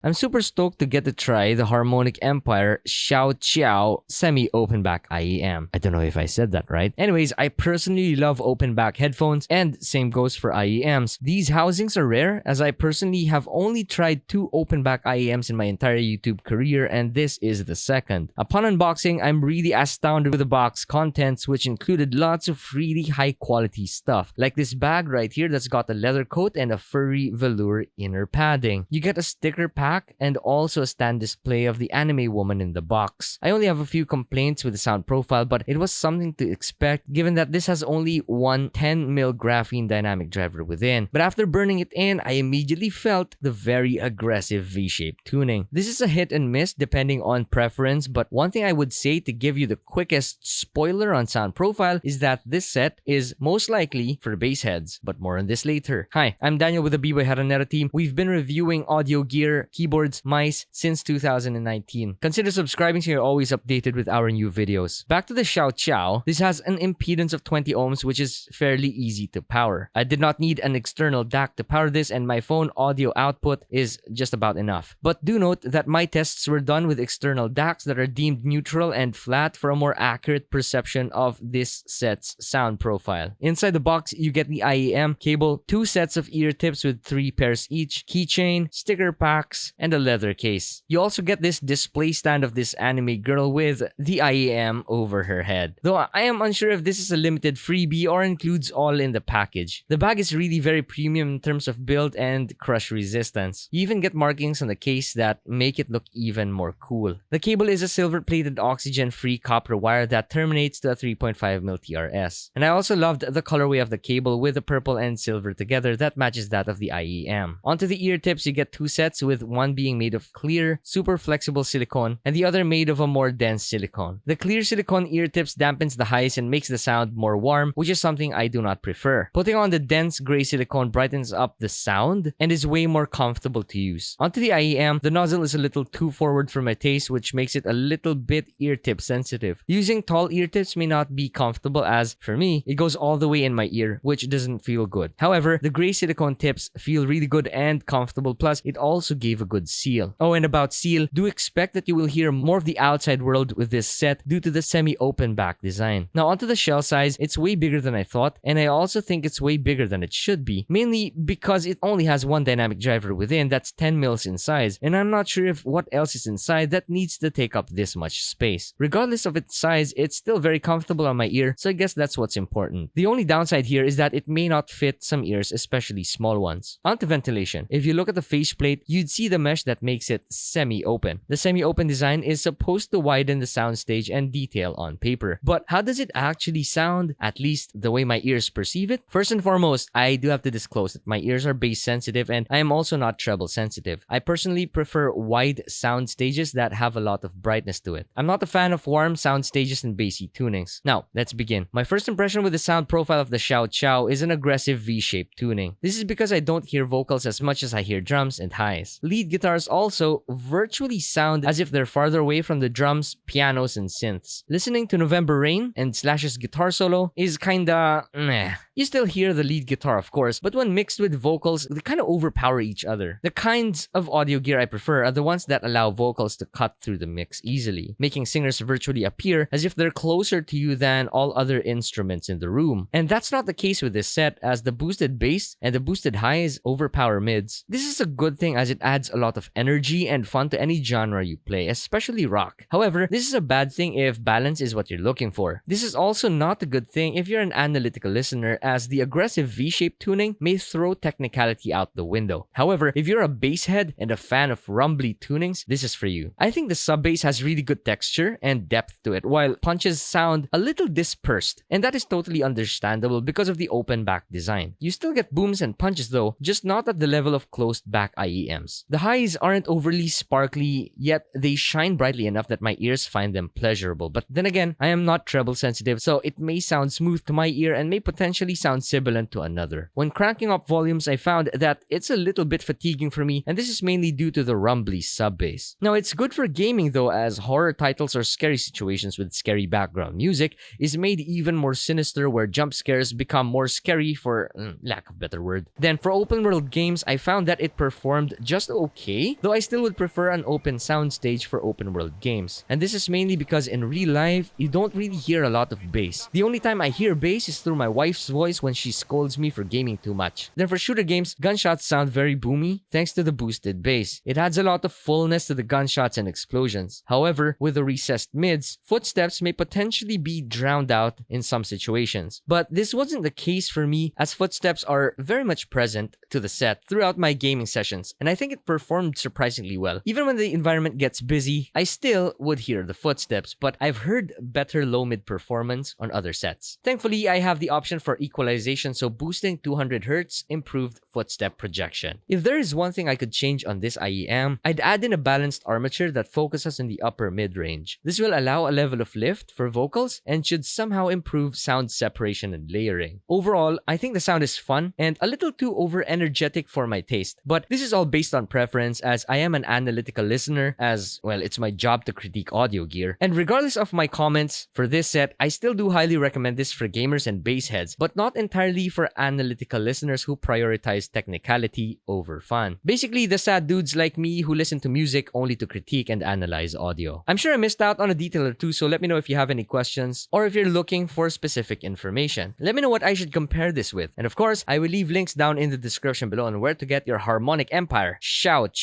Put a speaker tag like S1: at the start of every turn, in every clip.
S1: I'm super stoked to get to try the Harmonic Empire Qiao semi-open back IEM. I don't know if I said that right. Anyways, I personally love open back headphones, and same goes for IEMs. These housings are rare, as I personally have only tried 2 open back IEMs in my entire YouTube career, and this is the second. Upon unboxing, I'm really astounded with the box contents, which included lots of really high quality stuff, like this bag right here that's got a leather coat and a furry velour inner padding. You get a sticker pack and also a stand display of the anime woman in the box. I only have a few complaints with the sound profile, but it was something to expect given that this has only one 10mm graphene dynamic driver within. But after burning it in, I immediately felt the very aggressive V-shaped tuning. This is a hit and miss depending on preference, but one thing I would say to give you the quickest spoiler on sound profile is that this set is most likely for bass heads, but more on this later. Hi, I'm Daniel with the Biboyharanero team. We've been reviewing audio gear, keyboards, mice since 2019. Consider subscribing so you're always updated with our new videos. Back to the Xiao. This has an impedance of 20 ohms, which is fairly easy to power. I did not need an external DAC to power this, and my phone audio output is just about enough. But do note that my tests were done with external DACs that are deemed neutral and flat for a more accurate perception of this set's sound profile. Inside the box, you get the IEM cable, 2 sets of ear tips with 3 pairs each, keychain, sticker packs, and a leather case. You also get this display stand of this anime girl with the IEM over her head. Though I am unsure if this is a limited freebie or includes all in the package. The bag is really very premium in terms of build and crush resistance. You even get markings on the case that make it look even more cool. The cable is a silver-plated oxygen-free copper wire that terminates to a 3.5mm TRS. And I also loved the colorway of the cable with the purple and silver together that matches that of the IEM. Onto the ear tips, you get 2 sets with one being made of clear, super flexible silicone, and the other made of a more dense silicone. The clear silicone ear tips dampens the highs and makes the sound more warm, which is something I do not prefer. Putting on the dense gray silicone brightens up the sound and is way more comfortable to use. Onto the IEM, the nozzle is a little too forward for my taste, which makes it a little bit ear tip sensitive. Using tall ear tips may not be comfortable, as for me, it goes all the way in my ear, which doesn't feel good. However, the gray silicone tips feel really good and comfortable, plus it also gave a good seal. Oh, and about seal, do expect that you will hear more of the outside world with this set due to the semi-open back design. Now onto the shell size, it's way bigger than I thought, and I also think it's way bigger than it should be, mainly because it only has one dynamic driver within that's 10 mils in size, and I'm not sure if what else is inside that needs to take up this much space. Regardless of its size, it's still very comfortable on my ear, so I guess that's what's important. The only downside here is that it may not fit some ears, especially small ones. Onto ventilation. If you look at the faceplate, you'd see the mesh that makes it semi-open. The semi-open design is supposed to widen the soundstage and detail on paper. But how does it actually sound, at least the way my ears perceive it? First and foremost, I do have to disclose that my ears are bass sensitive and I am also not treble sensitive. I personally prefer wide sound stages that have a lot of brightness to it. I'm not a fan of warm sound stages and bassy tunings. Now, let's begin. My first impression with the sound profile of the Xiao is an aggressive V-shaped tuning. This is because I don't hear vocals as much as I hear drums and highs. Lead guitars also virtually sound as if they're farther away from the drums, pianos, and synths. Listening to November Rain and Slash's guitar solo is kinda meh. You still hear the lead guitar, of course, but when mixed with vocals, they kind of overpower each other. The kinds of audio gear I prefer are the ones that allow vocals to cut through the mix easily, making singers virtually appear as if they're closer to you than all other instruments in the room. And that's not the case with this set, as the boosted bass and the boosted highs overpower mids. This is a good thing as it adds a lot of energy and fun to any genre you play, especially rock. However, this is a bad thing if balance is what you're looking for. This is also not a good thing if you're an analytical listener, as the aggressive V-shaped tuning may throw technicality out the window. However, if you're a bass head and a fan of rumbly tunings, this is for you. I think the sub bass has really good texture and depth to it, while punches sound a little dispersed, and that is totally understandable because of the open back design. You still get booms and punches though, just not at the level of closed back IEMs. The highs aren't overly sparkly, yet they shine brightly enough that my ears find them pleasurable. But then again, I am not treble sensitive, so it may sound smooth to my ear and may potentially actually sound sibilant to another. When cranking up volumes, I found that it's a little bit fatiguing for me, and this is mainly due to the rumbly sub-bass. Now, it's good for gaming though, as horror titles or scary situations with scary background music is made even more sinister, where jump scares become more scary for lack of better word. Then for open world games, I found that it performed just okay, though I still would prefer an open soundstage for open world games. And this is mainly because in real life, you don't really hear a lot of bass. The only time I hear bass is through my wife's voice when she scolds me for gaming too much. Then for shooter games, gunshots sound very boomy thanks to the boosted bass. It adds a lot of fullness to the gunshots and explosions. However, with the recessed mids, footsteps may potentially be drowned out in some situations. But this wasn't the case for me, as footsteps are very much present to the set throughout my gaming sessions, and I think it performed surprisingly well. Even when the environment gets busy, I still would hear the footsteps, but I've heard better low-mid performance on other sets. Thankfully, I have the option for equalization, so boosting 200Hz improved footstep projection. If there is one thing I could change on this IEM, I'd add in a balanced armature that focuses in the upper mid-range. This will allow a level of lift for vocals and should somehow improve sound separation and layering. Overall, I think the sound is fun and a little too over-energetic for my taste, but this is all based on preference, as I am an analytical listener, as well, it's my job to critique audio gear. And regardless of my comments for this set, I still do highly recommend this for gamers and bass heads, but not entirely for analytical listeners who prioritize technicality over fun. Basically, the sad dudes like me who listen to music only to critique and analyze audio. I'm sure I missed out on a detail or two, so let me know if you have any questions or if you're looking for specific information. Let me know what I should compare this with. And of course, I will leave links down in the description below on where to get your Harmonic Empire. Xiao.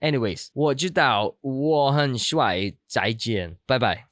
S1: Anyways, 我知道我很帅，再见，拜拜。